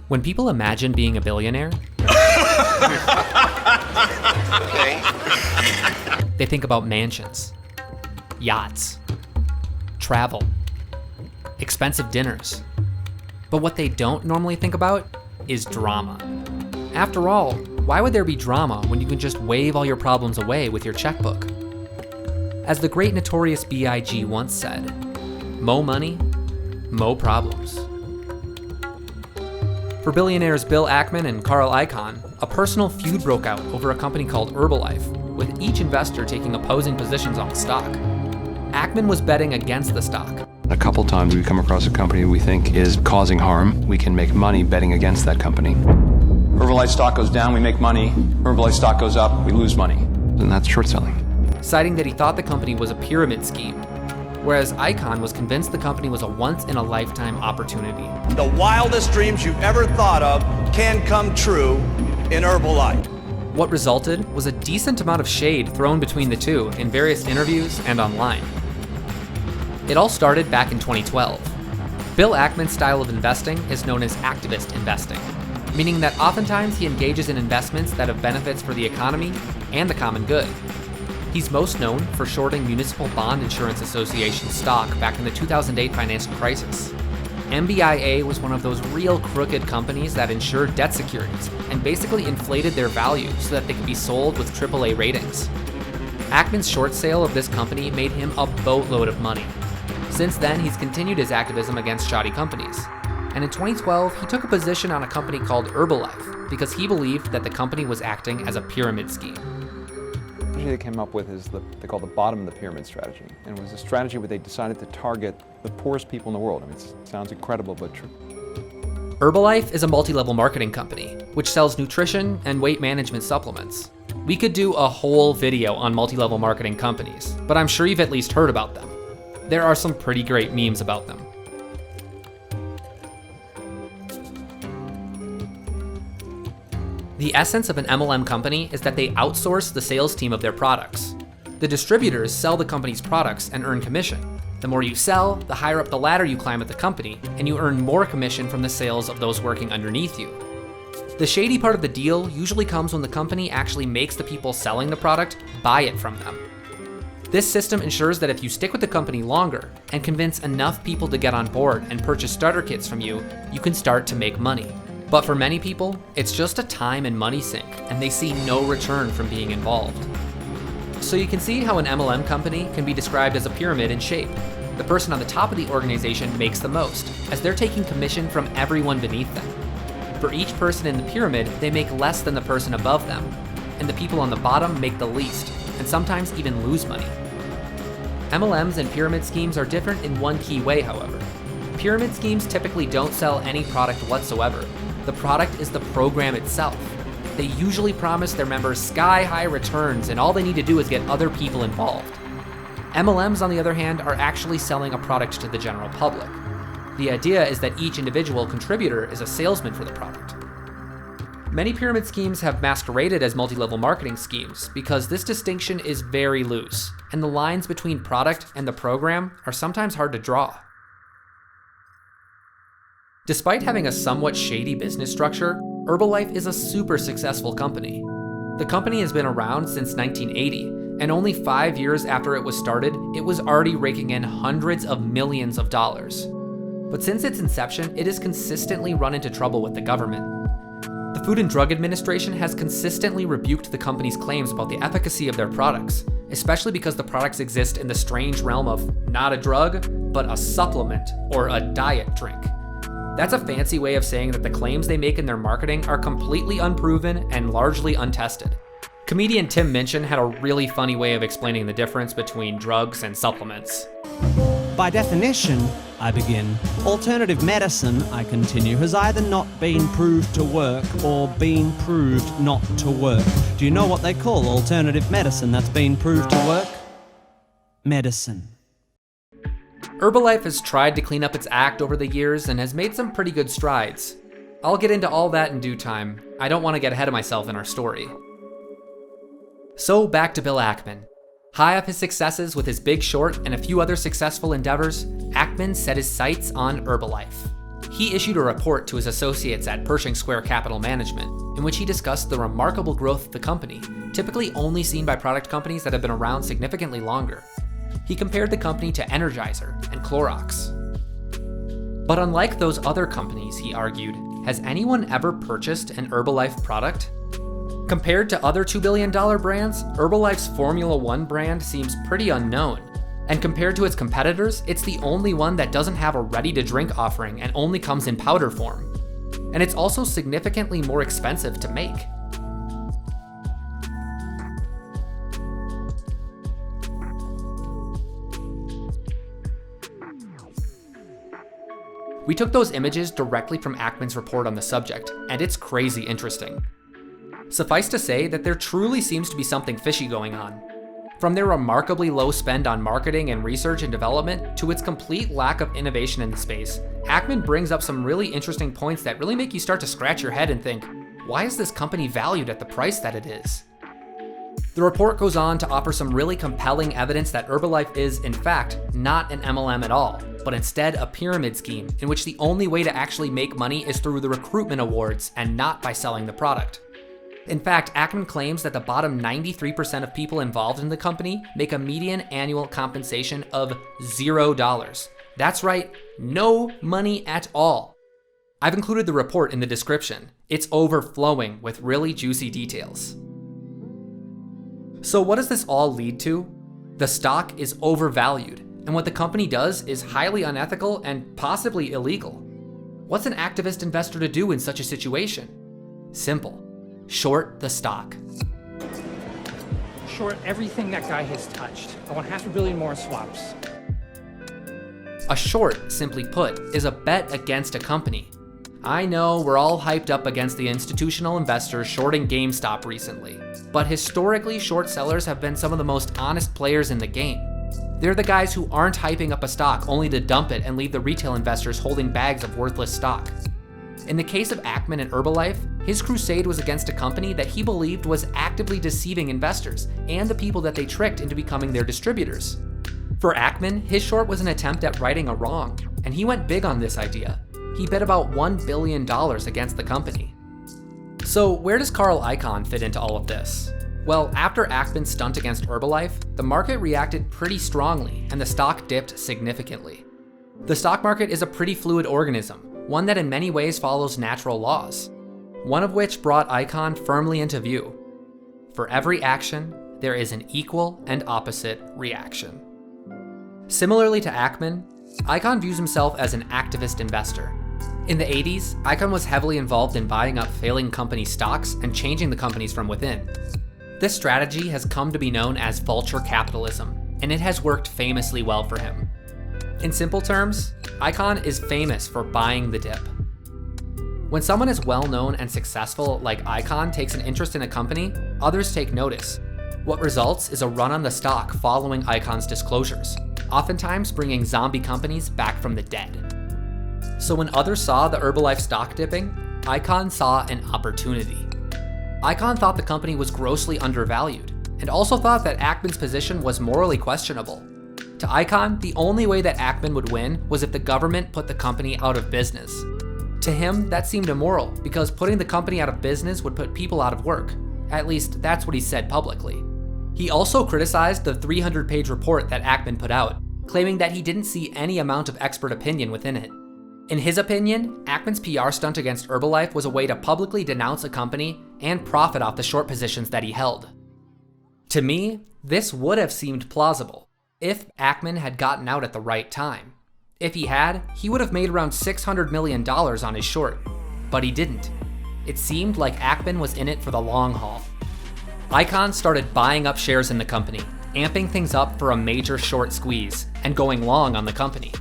When people imagine being a billionaire, they think about mansions, yachts, travel, expensive dinners. But what they don't normally think about is drama. After all, why would there be drama when you can just wave all your problems away with your checkbook? As the great Notorious BIG once said, "Mo money, mo problems." For billionaires Bill Ackman and Carl Icahn, a personal feud broke out over a company called Herbalife, with each investor taking opposing positions on the stock. Ackman was betting against the stock. A couple times we come across a company we think is causing harm. We can make money betting against that company. Herbalife stock goes down, we make money. Herbalife stock goes up, we lose money. And that's short selling. Citing that he thought the company was a pyramid scheme, whereas Icahn was convinced the company was a once-in-a-lifetime opportunity. The wildest dreams you've ever thought of can come true in Herbalife. What resulted was a decent amount of shade thrown between the two in various interviews and online. It all started back in 2012. Bill Ackman's style of investing is known as activist investing, meaning that oftentimes he engages in investments that have benefits for the economy and the common good. He's most known for shorting Municipal Bond Insurance Association stock back in the 2008 financial crisis. MBIA was one of those real crooked companies that insured debt securities and basically inflated their value so that they could be sold with AAA ratings. Ackman's short sale of this company made him a boatload of money. Since then, he's continued his activism against shoddy companies. And in 2012, he took a position on a company called Herbalife because he believed that the company was acting as a pyramid scheme. They came up with is they call the bottom of the pyramid strategy. And it was a strategy where they decided to target the poorest people in the world. I mean, it sounds incredible, but true. Herbalife is a multi-level marketing company, which sells nutrition and weight management supplements. We could do a whole video on multi-level marketing companies, but I'm sure you've at least heard about them. There are some pretty great memes about them. The essence of an MLM company is that they outsource the sales team of their products. The distributors sell the company's products and earn commission. The more you sell, the higher up the ladder you climb at the company, and you earn more commission from the sales of those working underneath you. The shady part of the deal usually comes when the company actually makes the people selling the product buy it from them. This system ensures that if you stick with the company longer and convince enough people to get on board and purchase starter kits from you, you can start to make money. But for many people, it's just a time and money sink, and they see no return from being involved. So you can see how an MLM company can be described as a pyramid in shape. The person on the top of the organization makes the most, as they're taking commission from everyone beneath them. For each person in the pyramid, they make less than the person above them, and the people on the bottom make the least, and sometimes even lose money. MLMs and pyramid schemes are different in one key way, however. Pyramid schemes typically don't sell any product whatsoever. The product is the program itself. They usually promise their members sky-high returns, and all they need to do is get other people involved. MLMs, on the other hand, are actually selling a product to the general public. The idea is that each individual contributor is a salesman for the product. Many pyramid schemes have masqueraded as multi-level marketing schemes because this distinction is very loose, and the lines between product and the program are sometimes hard to draw. Despite having a somewhat shady business structure, Herbalife is a super successful company. The company has been around since 1980, and only 5 years after it was started, it was already raking in hundreds of millions of dollars. But since its inception, it has consistently run into trouble with the government. The Food and Drug Administration has consistently rebuked the company's claims about the efficacy of their products, especially because the products exist in the strange realm of not a drug, but a supplement or a diet drink. That's a fancy way of saying that the claims they make in their marketing are completely unproven and largely untested. Comedian Tim Minchin had a really funny way of explaining the difference between drugs and supplements. By definition, I begin, alternative medicine, I continue, has either not been proved to work or been proved not to work. Do you know what they call alternative medicine that's been proved to work? Medicine. Herbalife has tried to clean up its act over the years and has made some pretty good strides. I'll get into all that in due time. I don't want to get ahead of myself in our story. So back to Bill Ackman. High up his successes with his Big Short and a few other successful endeavors, Ackman set his sights on Herbalife. He issued a report to his associates at Pershing Square Capital Management, in which he discussed the remarkable growth of the company, typically only seen by product companies that have been around significantly longer. He compared the company to Energizer and Clorox. But unlike those other companies, he argued, has anyone ever purchased an Herbalife product? Compared to other $2 billion brands, Herbalife's Formula One brand seems pretty unknown. And compared to its competitors, it's the only one that doesn't have a ready-to-drink offering and only comes in powder form. And it's also significantly more expensive to make. We took those images directly from Ackman's report on the subject, and it's crazy interesting. Suffice to say that there truly seems to be something fishy going on. From their remarkably low spend on marketing and research and development to its complete lack of innovation in the space, Ackman brings up some really interesting points that really make you start to scratch your head and think, why is this company valued at the price that it is? The report goes on to offer some really compelling evidence that Herbalife is, in fact, not an MLM at all, but instead a pyramid scheme in which the only way to actually make money is through the recruitment awards and not by selling the product. In fact, Ackman claims that the bottom 93% of people involved in the company make a median annual compensation of $0. That's right, no money at all. I've included the report in the description. It's overflowing with really juicy details. So what does this all lead to? The stock is overvalued, and what the company does is highly unethical and possibly illegal. What's an activist investor to do in such a situation? Simple. Short the stock. Short everything that guy has touched. I want $500 million more swaps. A short, simply put, is a bet against a company. I know we're all hyped up against the institutional investors shorting GameStop recently, but historically short sellers have been some of the most honest players in the game. They're the guys who aren't hyping up a stock only to dump it and leave the retail investors holding bags of worthless stock. In the case of Ackman and Herbalife, his crusade was against a company that he believed was actively deceiving investors and the people that they tricked into becoming their distributors. For Ackman, his short was an attempt at righting a wrong, and he went big on this idea. He bet about $1 billion against the company. So where does Carl Icahn fit into all of this? Well, after Ackman's stunt against Herbalife, the market reacted pretty strongly and the stock dipped significantly. The stock market is a pretty fluid organism, one that in many ways follows natural laws, one of which brought Icahn firmly into view. For every action, there is an equal and opposite reaction. Similarly to Ackman, Icahn views himself as an activist investor. In the 80s, Icahn was heavily involved in buying up failing company stocks and changing the companies from within. This strategy has come to be known as vulture capitalism, and it has worked famously well for him. In simple terms, Icahn is famous for buying the dip. When someone as well known and successful like Icahn takes an interest in a company, others take notice. What results is a run on the stock following Icahn's disclosures, oftentimes bringing zombie companies back from the dead. So when others saw the Herbalife stock dipping, Icahn saw an opportunity. Icahn thought the company was grossly undervalued, and also thought that Ackman's position was morally questionable. To Icahn, the only way that Ackman would win was if the government put the company out of business. To him, that seemed immoral because putting the company out of business would put people out of work. At least, that's what he said publicly. He also criticized the 300-page report that Ackman put out, claiming that he didn't see any amount of expert opinion within it. In his opinion, Ackman's PR stunt against Herbalife was a way to publicly denounce a company and profit off the short positions that he held. To me, this would have seemed plausible if Ackman had gotten out at the right time. If he had, he would have made around $600 million on his short, but he didn't. It seemed like Ackman was in it for the long haul. Icahn started buying up shares in the company, amping things up for a major short squeeze, and going long on the company.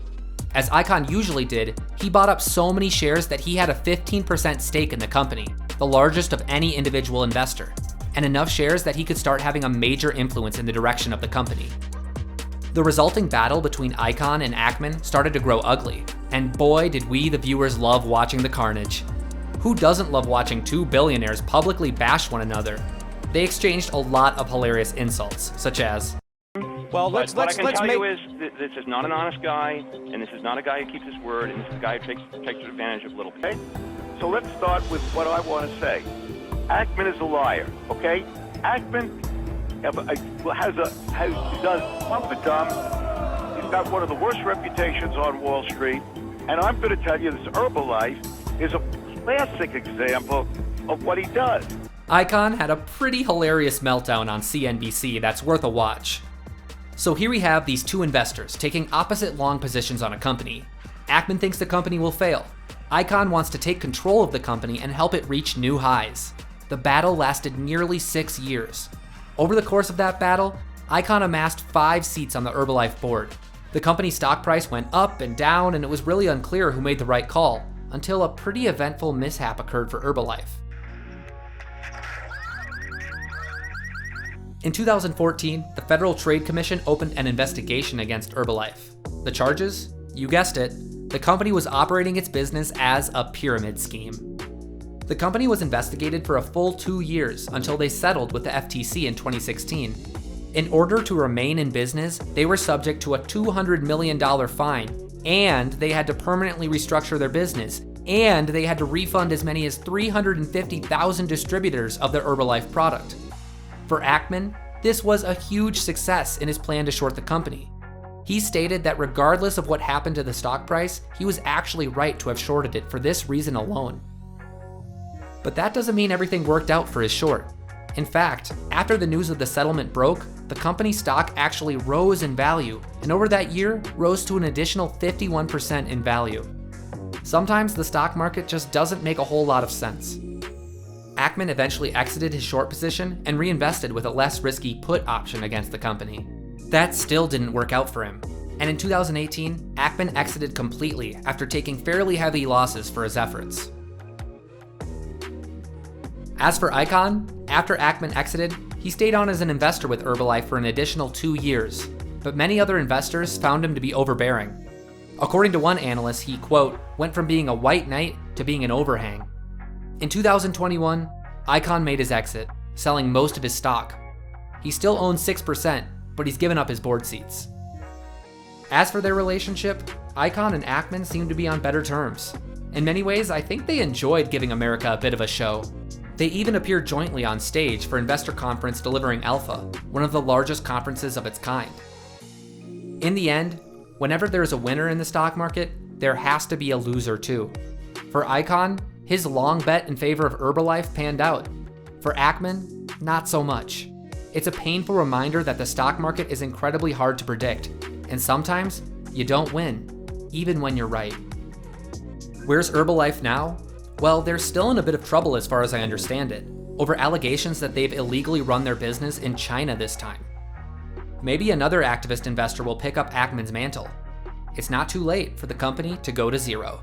As Icahn usually did, he bought up so many shares that he had a 15% stake in the company, the largest of any individual investor, and enough shares that he could start having a major influence in the direction of the company. The resulting battle between Icahn and Ackman started to grow ugly, and boy did we the viewers love watching the carnage. Who doesn't love watching two billionaires publicly bash one another? They exchanged a lot of hilarious insults, such as, Well, But what I can tell make... you is this is not an honest guy, and this is not a guy who keeps his word, and this is a guy who takes advantage of little people. Okay? So let's start with what I want to say. Ackman is a liar, okay? Ackman does pump and dump. He's got one of the worst reputations on Wall Street. And I'm going to tell you, this Herbalife is a classic example of what he does. Icahn had a pretty hilarious meltdown on CNBC that's worth a watch. So here we have these two investors taking opposite long positions on a company. Ackman thinks the company will fail. Icahn wants to take control of the company and help it reach new highs. The battle lasted nearly 6 years. Over the course of that battle, Icahn amassed 5 seats on the Herbalife board. The company's stock price went up and down, and it was really unclear who made the right call, until a pretty eventful mishap occurred for Herbalife. In 2014, the Federal Trade Commission opened an investigation against Herbalife. The charges? You guessed it, the company was operating its business as a pyramid scheme. The company was investigated for a full 2 years until they settled with the FTC in 2016. In order to remain in business, they were subject to a $200 million fine, and they had to permanently restructure their business, and they had to refund as many as 350,000 distributors of their Herbalife product. For Ackman, this was a huge success in his plan to short the company. He stated that regardless of what happened to the stock price, he was actually right to have shorted it for this reason alone. But that doesn't mean everything worked out for his short. In fact, after the news of the settlement broke, the company's stock actually rose in value, and over that year, rose to an additional 51% in value. Sometimes the stock market just doesn't make a whole lot of sense. Ackman eventually exited his short position and reinvested with a less risky put option against the company. That still didn't work out for him, and in 2018, Ackman exited completely after taking fairly heavy losses for his efforts. As for Icahn, after Ackman exited, he stayed on as an investor with Herbalife for an additional 2 years, but many other investors found him to be overbearing. According to one analyst, he, quote, went from being a white knight to being an overhang. In 2021, Icahn made his exit, selling most of his stock. He still owns 6%, but he's given up his board seats. As for their relationship, Icahn and Ackman seem to be on better terms. In many ways, I think they enjoyed giving America a bit of a show. They even appeared jointly on stage for Investor Conference Delivering Alpha, one of the largest conferences of its kind. In the end, whenever there's a winner in the stock market, there has to be a loser too. For Icahn, his long bet in favor of Herbalife panned out. For Ackman, not so much. It's a painful reminder that the stock market is incredibly hard to predict, and sometimes you don't win, even when you're right. Where's Herbalife now? Well, they're still in a bit of trouble as far as I understand it, over allegations that they've illegally run their business in China this time. Maybe another activist investor will pick up Ackman's mantle. It's not too late for the company to go to zero.